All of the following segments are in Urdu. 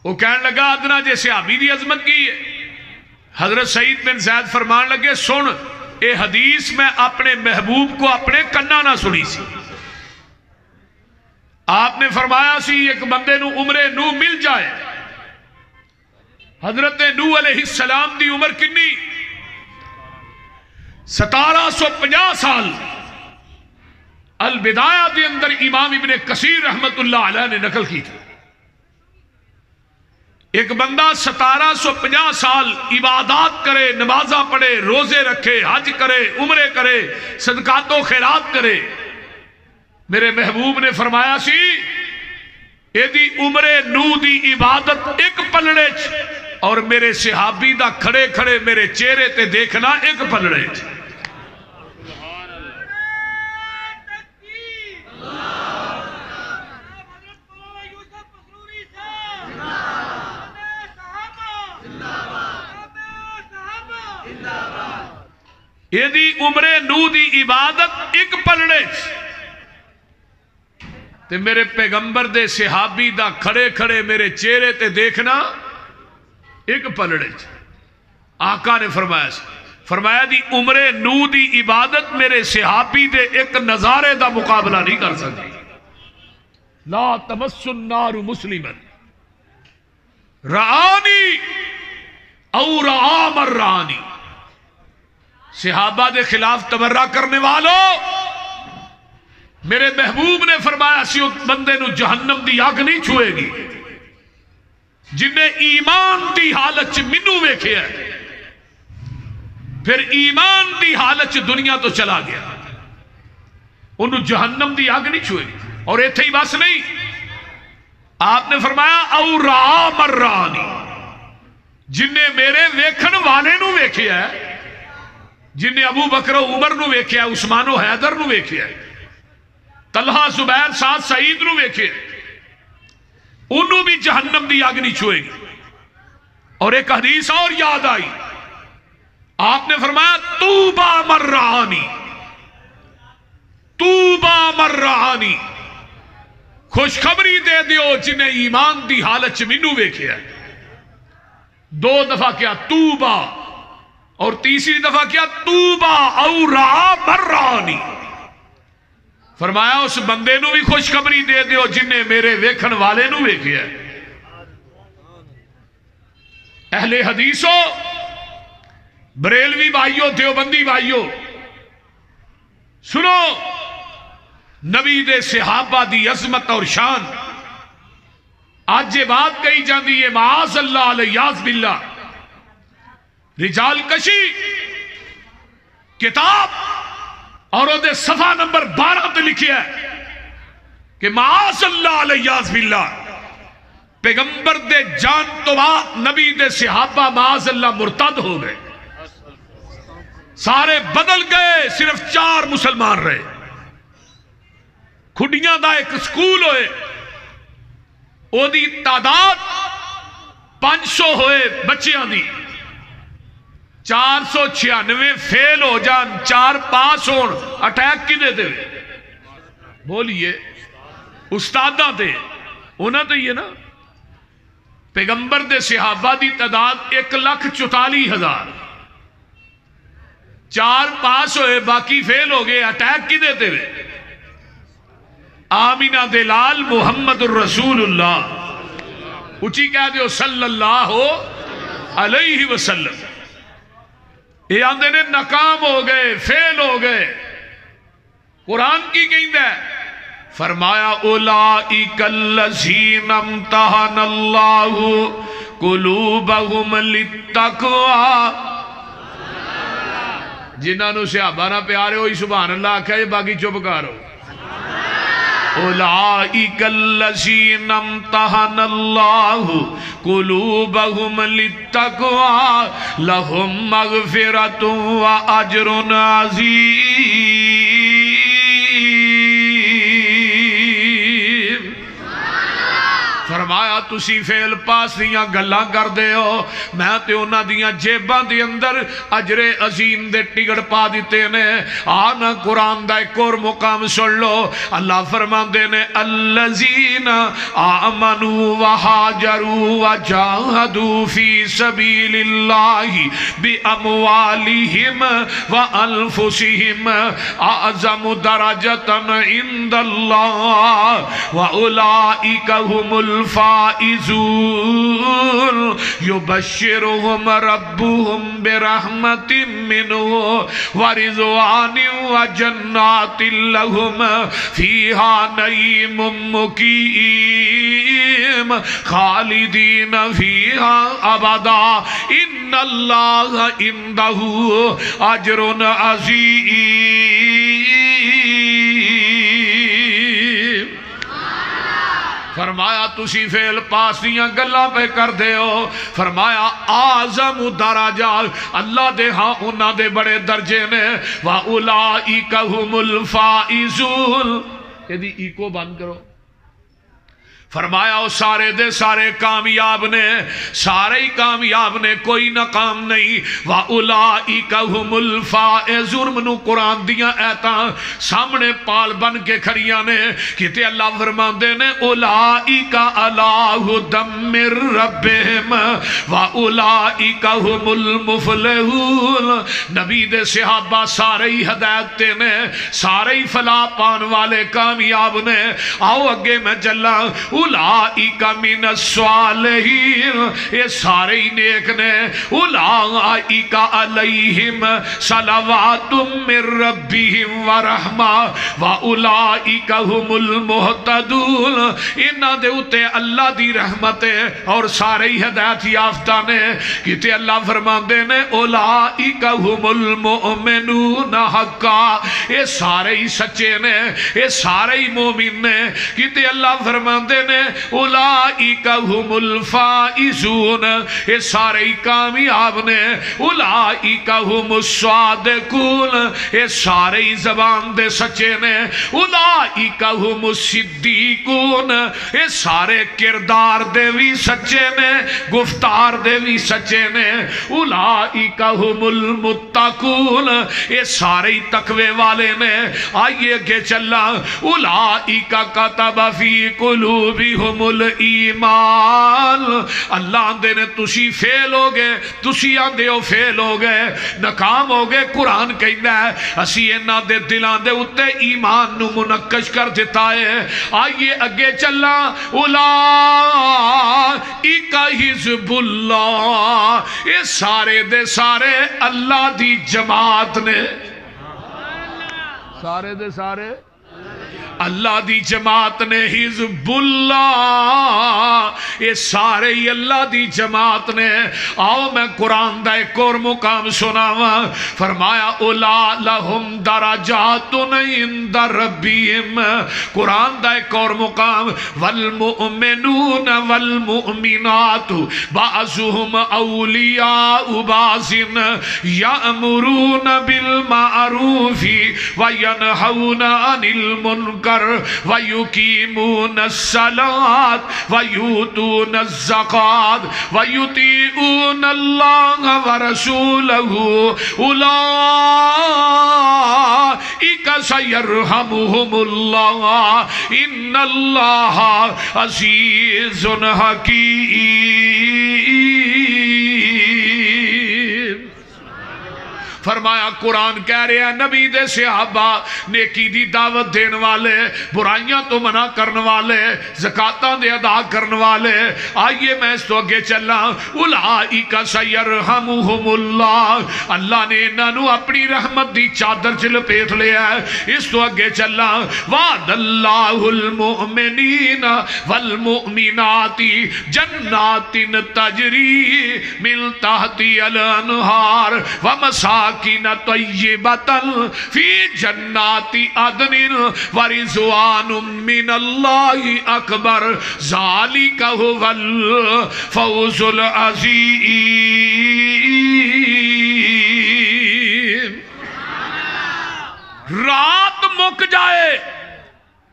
وہ کہنے لگا ادنا جے صحابی دی عظمت کی ہے. حضرت سعید بن زید فرمان لگے سن اے حدیث میں اپنے محبوب کو اپنے کنا نہ سنی سی. آپ نے فرمایا سی ایک بندے نو عمر نو مل جائے. حضرت نو علیہ السلام دی عمر کنی 1750 سال. البدایہ دے اندر امام ابن کثیر رحمت اللہ علیہ نے نقل کی تھی. ایک بندہ 1750 سال عبادات کرے، نمازاں پڑھے، روزے رکھے، حج کرے، عمرے کرے، صدقات و خیرات کرے. میرے محبوب نے فرمایا سی اے دی عمر نو دی عبادت ایک پلڑے چ اور میرے صحابی دا کھڑے کھڑے میرے چہرے تے دیکھنا ایک پلڑے چ. یہ دی عمر نو دی عبادت ایک پلڑے تے میرے پیغمبر دے صحابی دا کھڑے کھڑے میرے چہرے تے دیکھنا ایک پلڑے. آقا نے فرمایا دی عمر نو دی عبادت میرے صحابی دے ایک نظارے دا مقابلہ نہیں کر سکتی. لا تمس النار مسلما رآنی او رآ من رآنی. صحابہ دے خلاف تبرہ کرنے والوں میرے محبوب نے فرمایا سی بندے نو جہنم دی آگ نہیں چھوئے گی جنہیں ایمان دی حالت منو ویکھے ہے پھر ایمان دی حالت دنیا تو چلا گیا انہوں جہنم دی آگ نہیں چھوئے گی. اور ایتھے ہی بس نہیں، آپ نے فرمایا او را من رانی، جنہیں میرے ویکھن والے نو ویکھے ہے، جنہیں ابو بکر و عمر نو ویکھے ہے، عثمان و حیدر نو ویکھے ہے، طلحہ زبیر سعد سعید نو ویکھے انہوں بھی جہنم دی آگ نہیں چھوئے گی. اور ایک حدیث اور یاد آئی، آپ نے فرمایا توبہ من رآنی، توبہ من رآنی، خوشخبری دے دیو جنہیں ایمان دی حالت چ مینوں ویکھے ہے. 2 دفعہ کیا توبہ، اور تیسری دفعہ کیا توبہ او را من رآنی. فرمایا اس بندے نو بھی خوشخبری دے دیو جنہیں میرے ویکھن والے نو ویکھے ہے. اہل حدیثو، بریلوی بھائیو، دیوبندی بھائیو، سنو، نبی دے صحابہ دی عظمت اور شان. آج یہ بات کہی جاندی ہے معاذ اللہ علیہ باللہ، رجال کشی کتاب اور وہ دے صفحہ نمبر 12 تے لکھی ہے کہ معاذ اللہ علیہ باللہ پیغمبر دے جان تو بعد نبی دے صحابہ معاذ اللہ مرتد ہو گئے، سارے بدل گئے، صرف 4 مسلمان رہے. کھڈیاں دا ایک سکول ہوئے، او دی تعداد 500 ہوئے بچیاں دی، 496 فیل ہو جان، 4 پاس ہون، اٹیک کی دے دے بولیے استادہ دے انہاں تو یہ نا. پیغمبر دے صحابہ دی تعداد 1,44,000، 4 پاس ہوئے باقی فیل ہو گئے، اٹیک کی دیتے ہوئے. آمینہ دلال محمد الرسول اللہ، اچھی کہہ دیو صلی اللہ علیہ وسلم. یہ آندے نے ناکام ہو گئے، فیل ہو گئے. قرآن کی کہیں دے فرمایا اولئک الذین امتحن اللہ قلوبہم للتقوی. جنہاں نو صحابہ نہ پیارے ہوئی سبحان اللہ آکھا ہے، باقی چپ کرو. اولئک الذین امتحن اللہ قلوبہم للتقوی لہم مغفرۃ واجر عظیم. فرمایا تسی فیل پاس دیاں گلاں کر دے ہو، میں تے انہاں دیاں جیباں دے اندر اجر عظیم دے ٹکڑ پا دیتے نے۔ آنا قرآن دا ایک اور مقام سن لو، اللہ فرماندے نے الذین آمنوا وہاجروا وجاہدوا فی سبیل اللہ باموالہم وانفسہم اعظم درجۃ عند اللہ واولئک هم الفائزون یبشرهم ربهم برحمت منہ ورضوان وجنات لهم فیہا نعیم مقیم خالدین فیہا ابدا ان اللہ عنده اجر عظیم۔ فرمایا تسی فیل پاس دیاں گلاں پہ کر دے ہو، فرمایا اعظم درجات اللہ دے ہاں انہاں دے بڑے درجے نے، وَأُولَئِكَ هُمُ الْفَائِزُونَ۔ یہ دی ایکو بند کرو۔ فرمایا وہ سارے دے سارے کامیاب نے، سارے ہی کامیاب نے، کوئی ناکام نہیں۔ وَأُولَئِكَ هُمُ الْفَائِزُونَ۔ منو قرآن دیاں ایتاں سامنے پال بن کے کھڑیاں نے، کہتے اللہ فرماندے نے اولئک علی ھدی من ربہم وَأُولَئِكَ هُمُ الْمُفْلِحُونَ۔ نبی دے صحابہ سارے ہی ہدایت تے نے، سارے ہی فلاح پان والے کامیاب نے۔ آؤ اگے میں چلا، اولئک من الصالحین، یہ سارے ہی نیک نے۔ اولئک علیہم صلوات من ربہم ورحمہ واولئک هم المہتدون۔ انہاں دے اتے اللہ دی رحمت ہے اور سارے ہی ہدایت یافتہ نے۔ کہتے اللہ فرماندے نے اولئک هم المؤمنون حقا، یہ سارے ہی سچے نے، یہ سارے ہی مومن نے۔ کہتے اللہ فرماندے نے اولئک هم الفائزون، یہ سارے ہی کامیاب نے۔ اولئک هم الصادقون، یہ سارے ہی زبان دے سچے نے۔ اولئک هم الصدیقون، یہ سارے کردار دے بھی سچے نے، گفتار دے بھی سچے نے۔ اولئک هم المتقون، یہ سارے ہی تقوی والے نے۔ آئیے کہ چلا، اولئک کتب فی قلوبہم الایمان۔ اللہ آندے نے تسی فیل ہو گئے، تسی آندے ہو فیل ہو گئے، ناکام ہو گئے۔ قرآن کہندا ہے اسی انہاں دے دلاں دے اتے ایمان نو منقش کر دیتا ہے۔ آئیے اگے چلا، اولئک حزب اللہ، یہ سارے دے سارے اللہ دی جماعت نے، سارے دے سارے اللہ دی جماعت نے۔ حزب اللہ، یہ سارے ہی اللہ دی جماعت نے۔ آؤ میں قرآن دا ایک اور مقام سناواں، فرمایا اولا لہم درجات عند ربہم۔ قرآن دا ایک اور مقام، والمؤمنون والمؤمنات بعضهم اولیاء بعض یأمرون بالمعروف وینہون عن المنکر وَيُقِيمُونَ الصَّلَاةَ وَيُؤْتُونَ الزَّكَاةَ وَيُطِيعُونَ اللَّهَ وَرَسُولَهُ أُولَئِكَ سَيَرْحَمُهُمُ اللَّهُ إِنَّ اللَّهَ عَزِيزٌ حَكِيمٌ۔ فرمایا قرآن کہہ رہے ہیں نبی دے صحابہ نیکی دی دعوت دین والے، برائیاں تو منع کرن والے، زکاتاں دے ادا کرن والے۔ آئیے میں اس تو اگے چلا، اولئک سیرحمہم اللہ، اللہ نے انہاں نو اپنی رحمت دی چادر چ لپیٹ لیا ہے۔ اس تو اگے چلا، وعد اللہ المؤمنین والمؤمنات جنات تجری من تحتی الانہار ومساکن طیبۃ فی جنات عدن ورضوان من اللہ اکبر ذالک هو الفوز العظیم۔ رات مک جائے،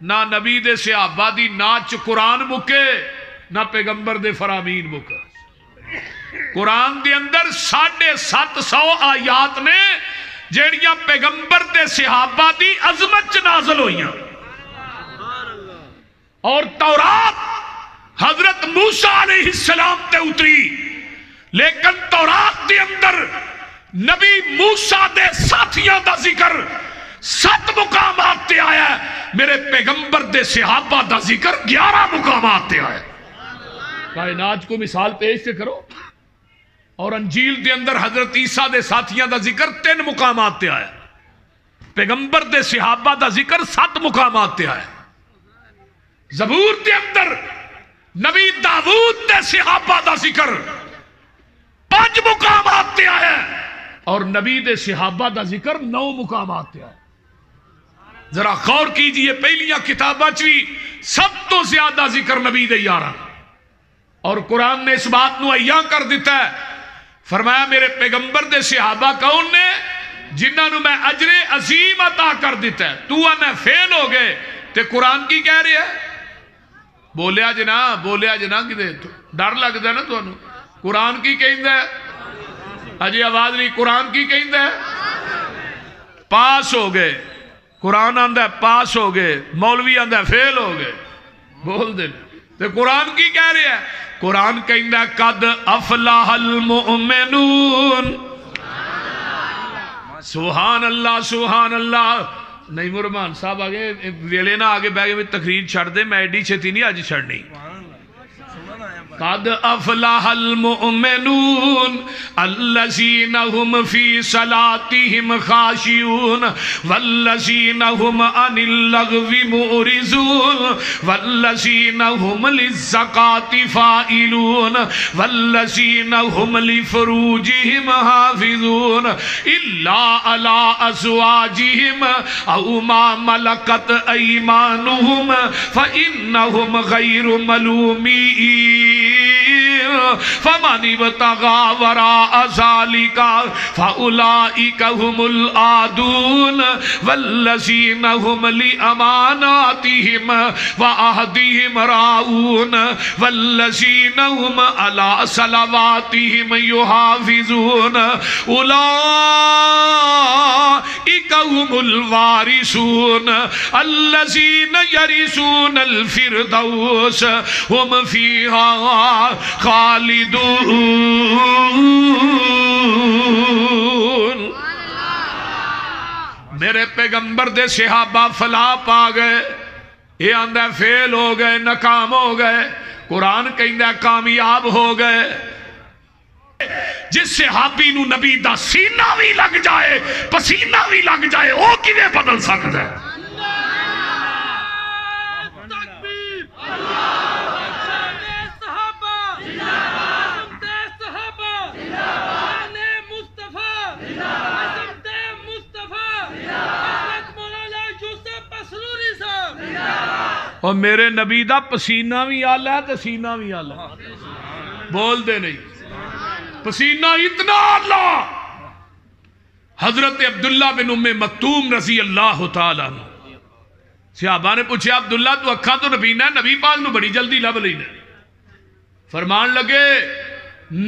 نہ نبی دے صحابہ دی ناچ قرآن مکے، نہ پیغمبر دے فرامین مکر. قرآن دے اندر 750 آیات نے جیڑیاں پیغمبر دے صحابہ دی عظمت چ نازل ہوئیاں. اور تورات حضرت موسیٰ علیہ السلام تے اتری، لیکن تورات دے اندر نبی موسیٰ دے ساتھیاں دا ذکر 7 مقامات تے آیا ہے. میرے پیغمبر دے صحابہ دا ذکر 11 مقامات تے آیا ہے. کائنات کو مثال پیش سے کرو. اور انجیل دے اندر حضرت عیسیٰ دے ساتھیاں دا ذکر 3 مقامات تے آیا. پیغمبر دے صحابہ دا ذکر 7 مقامات تے آیا. زبور دے اندر نبی داؤد دے صحابہ دا ذکر 5 مقامات تے آیا. اور نبی دے صحابہ دا ذکر 9 مقامات تے آیا. ذرا غور کیجئے، پہلیاں کتاباں چوی سب تو زیادہ ذکر نبی دے یاراں. اور قرآن نے اس بات نو عیاں کر دیتا ہے. فرمایا میرے پیغمبر دے صحابہ کون نے؟ جنہاں نو میں اجر عظیم عطا کر دیتا ہے. تو آنا فیل ہو گئے تے قرآن کی کہہ رہے ہے؟ بولیا جنا کدے ڈر لگتا ہے نا تانوں. قرآن کی کہندا ہے؟ اجے آواز نہیں. قرآن کی کہندا ہے؟ پاس ہو گئے. قرآن آندا ہے پاس ہو گئے، مولوی آندا ہے فیل ہو گئے. بول دے تے قرآن کی کہہ رہے ہے؟ قرآن کہندا ہے قد افلح المؤمنون. سبحان اللہ سبحان اللہ. نہیں مرمان صاحب آگے ویلے نہ آگے بہ گئے تقریر چھڑ دے، میں ایڈی چھتی نہیں آج چھڑنی. قد افلح المؤمنون الذين هم في صلاتهم خاشعون والذين هم عن اللغو معرضون والذين هم للزكاة فاعلون والذين هم لفروجهم حافظون إلا على أزواجهم أو ما ملكت أيمانهم فإنهم غير ملومين فمن ابتغى وراء ذلك فأولئك هم العادون والذين هم لأماناتهم وعهدهم راعون والذين هم على صلواتهم يحافظون أولئك هم الوارثون الذين يرثون الفردوس هم فيها خالدون. میرے پیغمبر دے صحابہ فلاح پا گئے. یہ آندہ فیل ہو گئے، ناکام ہو گئے. قرآن کہندہ کامیاب ہو گئے. جس صحابی نو نبی دا سینہ بھی لگ جائے، پسینہ بھی لگ جائے، وہ کیویں بدل سکتا ہے؟ اور میرے نبی دا پسینہ بھی آلہ ہے تو سینہ بھی آلہ ہے. بول دے نہیں. پسینہ اتنا آلہ. حضرت عبداللہ بن ام مکتوم رضی اللہ تعالیٰ عنہ صحابہ نے پوچھا عبداللہ تو اکھاں تو نبینا ہے، نبی پاک نو بڑی جلدی لب لینا. فرمان لگے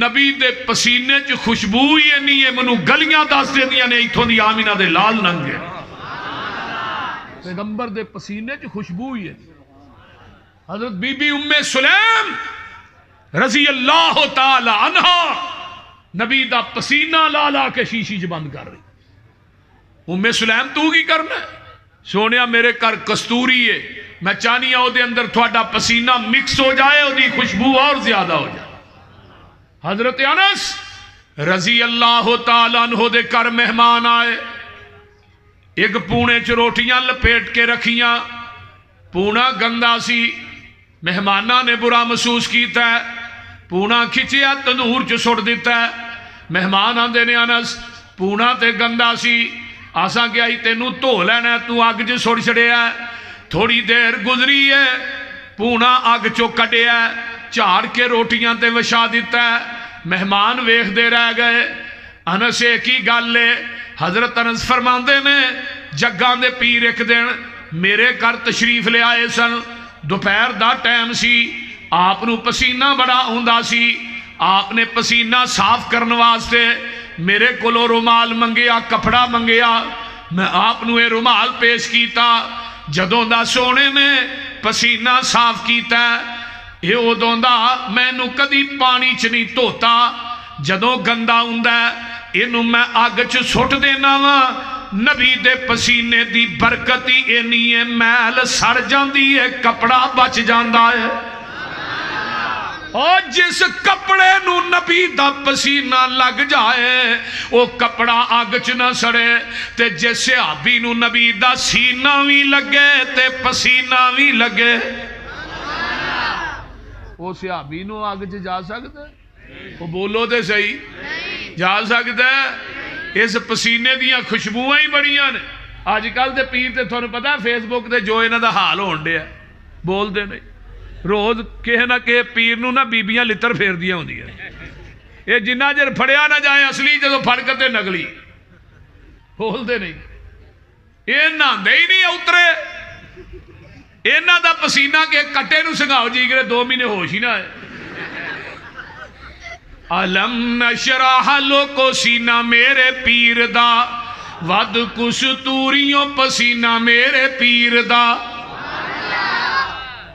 نبی دے پسینے چ خوشبو ہی نہیں ہے، منو گلیاں دس دے دیاں نے ایتھوں دی آمینہ دے لال ننگے. پیغمبر دے پسینے چ خوشبو ہی ہے. حضرت بی بی ام سلیم رضی اللہ تعالی عنہ نبی دا پسینہ لا لا کے شیشی چ بند کر رہی. ام سلیم تو کی کرنا ہے؟ سونیا میرے گھر کستوری ہے، میں چاہنی ہوں دے اندر تھوڑا پسینہ مکس ہو جائے، دی خوشبو اور زیادہ ہو جائے. حضرت انس رضی اللہ تعالیٰ عنہ دے کر مہمان آئے. ایک پونے چ روٹیاں لپیٹ کے رکھیاں. پونا گندا سی. مہمانہ نے برا محسوس کیتا ہے. پونا کھچیا تندور چ سٹ دیتا ہے. مہمان آندے نے انس پونا تے گندا سی، آساں کیا ہی تینوں دھو لینا، تو اگ چ سٹ چھڑیا ہے. تھوڑی دیر گزری ہے، پونا اگ چو کٹیا ہے، چاڑ کے روٹیاں تے وچھا دیتا ہے. مہمان ویکھ دے رہ گئے. انس ایک ہی گل ہے. حضرت انس فرماندے نے جگاں دے پیر ایک دن میرے گھر تشریف لے آئے سن. دوپہر دا ٹائم سی. آپ نو پسینہ بڑا ہوندا سی، آپ نے پسینہ صاف کرنے واسطے میرے کولو رومال منگیا، کپڑا منگیا، میں آپ نو یہ رومال پیش کیتا، جدوں دا سونے نے پسینہ صاف کیتا یہ ادوں دا میں نو کدی پانی چ نہیں دھوتا، جدوں گندا ہوندا اینو میں اگ چ سٹ دینا وا، نبی دے پسینے دی برکت ہی اینی ہے، میل سڑ جاندی ہے، کپڑا بچ جاندا ہے۔ اور جس کپڑے نو نبی دا پسینہ لگ جائے وہ کپڑا آگ چ نہ سڑے، تے جس صحابی نو نبی دا سینہ بھی لگے تے پسینہ بھی لگے، وہ صحابی نو آگ چ جا سکتا ہے؟ وہ بولو تے صحیح، جا سکتا ہے؟ اس پسینے دیاں خوشبوئیں ہی بڑیاں نے۔ آج کل تے پیر تے تھانوں پتہ ہے فیس بک تے جو انہاں دا حال ہون ڈیا بول دے نہیں، روز کہے نہ کہ پیر نو نہ بیبیاں لتر پھیر دیا ہوں دیا، یہ جنہ جر پھڑیا نہ جائے اصلی جدو پھڑ کرتے نگلی بول دے نہیں، یہ ناندے ہی نہیں اترے، اینا دا پسینہ کے کٹے نو سنگاؤ جی کرے 2 مہینے ہوش ہی نہ ہے۔ علم نشرح لوکو سینہ میرے پیر دا، ود کستوریوں پسینہ میرے پیر دا،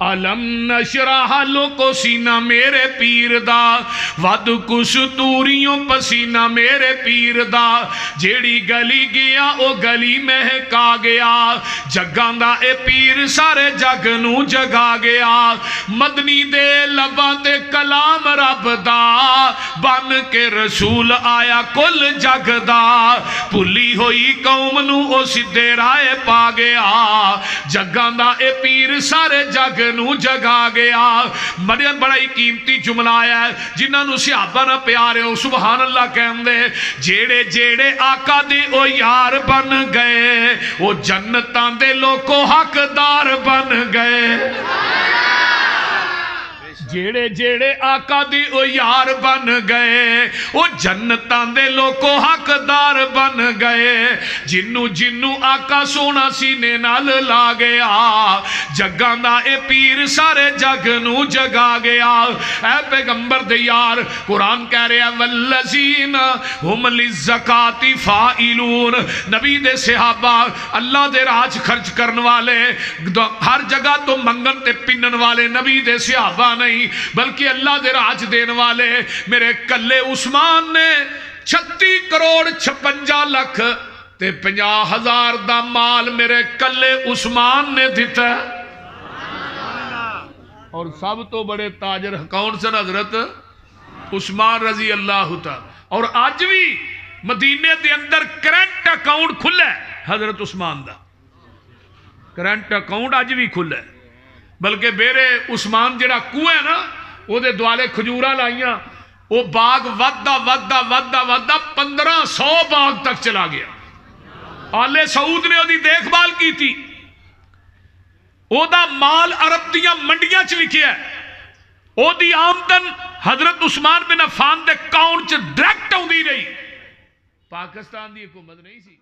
علم نشرح لوکو سینہ میرے پیر دا، ود کستوریوں پسینہ میرے پیر دا، جیڑی گلی گیا او گلی مہکا گیا، جگاں دا اے پیر سارے جگ نو جگا گیا، مدنی دے لباں تے کلام رب دا، بن کے رسول آیا کل جگ دا، پلی ہوئی قوم نو او سدھے رائے پا گیا، جگاں دا اے پیر سارے جگ نو جگا گیا۔ مریم بڑا ہی قیمتی جملہ آیا ہے جنہاں نو صحابہ نہ پیارے ہو سبحان اللہ کہن دے، جیڑے جیڑے آقا دے او یار بن گئے، وہ جنتاں دے لوکو حقدار بن گئے، جیڑے جیڑے آقا دی او یار بن گئے، وہ جنتاں دے لوکو حقدار بن گئے، جنو جنو آقا سونا سینے نال لا گیا، جگاں دا اے پیر سارے جگ نو جگا گیا۔ اے پیغمبر دے یار قرآن کہہ رہے ہیں والذین ہم للزکاۃ فاعلون، نبی دے صحابہ اللہ دے راج خرچ کرن والے، ہر جگہ تو منگن تے پنن والے نبی دے صحابہ نہیں بلکہ اللہ دے راج دین والے۔ میرے کلے عثمان نے 36 کروڑ 56 لکھ تے 50,000 دا مال میرے کلے عثمان نے دیتا ہے، اور سب تو بڑے تاجر کون سن؟ حضرت عثمان رضی اللہ تعالی۔ اور آج بھی مدینے دے اندر کرنٹ اکاؤنٹ کھلا ہے حضرت عثمان دا، کرنٹ اکاؤنٹ آج بھی کھلا ہے، بلکہ میرے عثمان جڑا کوہ ہے نا وہ دے دوالے کھجورہ لائیاں، وہ باغ ودہ ودہ ودہ ودہ 1500 باغ تک چلا گیا، آل سعود نے وہ دی دیکھ بھال کی تھی، وہ دا مال عرب دیاں منڈیاں چ لکھیا ہے، وہ دی آمدن حضرت عثمان بن عفان دے اکاؤنٹ چ ڈائریکٹ آندی رہی، پاکستان دی حکومت نہیں سی۔